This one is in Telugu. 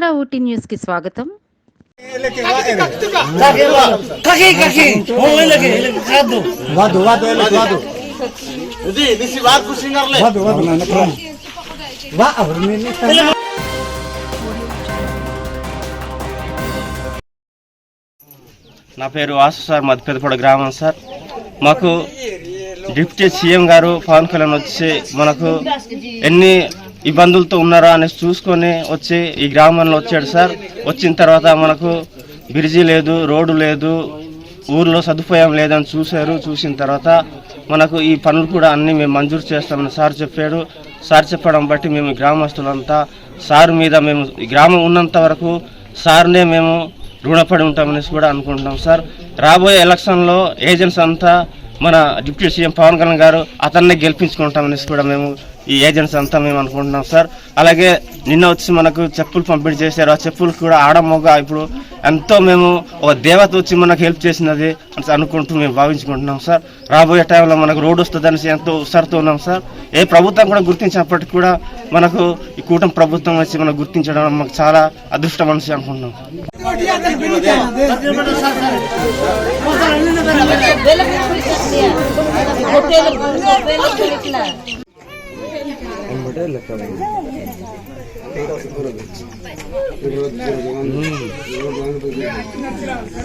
ఆంధ్ర ఊటీ న్యూస్ కి స్వాగతం. నా పేరు వాసు సార్, మాది పెద్దపడ గ్రామం సార్. మాకు డిప్యూటీ సీఎం గారు పవన్ కళ్యాణ్ వచ్చి మనకు ఎన్ని ఇబ్బందులతో ఉన్నారా అనేసి చూసుకొని వచ్చి ఈ గ్రామంలో వచ్చాడు సార్. వచ్చిన తర్వాత మనకు బ్రిడ్జి లేదు, రోడ్డు లేదు, ఊర్లో సదుపాయం లేదని చూశారు. చూసిన తర్వాత మనకు ఈ పనులు కూడా అన్నీ మేము మంజూరు చేస్తామని సార్ చెప్పాడు. సార్ చెప్పడం బట్టి మేము గ్రామస్తులంతా సార్ మీద మేము ఈ గ్రామం ఉన్నంత వరకు సార్నే మేము రుణపడి ఉంటామనేసి కూడా అనుకుంటున్నాం సార్. రాబోయే ఎలక్షన్లో ఏజెంట్స్ అంతా మన డిప్యూటీ సీఎం పవన్ కళ్యాణ్ గారు అతన్నే గెలిపించుకుంటామనేసి కూడా మేము ఈ ఏజెంట్స్ అంతా మేము అనుకుంటున్నాం సార్. అలాగే నిన్న వచ్చి మనకు చెప్పులు పంపిణీ చేశారు. ఆ చెప్పులు కూడా ఆడమొగ ఇప్పుడు ఎంతో మేము ఒక దేవత వచ్చి మనకు హెల్ప్ చేసినది అని అనుకుంటూ మేము భావించుకుంటున్నాం సార్. రాబోయే టైంలో మనకు రోడ్డు వస్తుంది అనేసి ఎంతో ఉత్సాహంతో ఉన్నాం సార్. ఏ ప్రభుత్వం కూడా గుర్తించినప్పటికీ కూడా మనకు ఈ కూటమి ప్రభుత్వం వచ్చి మనకు గుర్తించడం మాకు చాలా అదృష్టం అనేసి అనుకుంటున్నాం.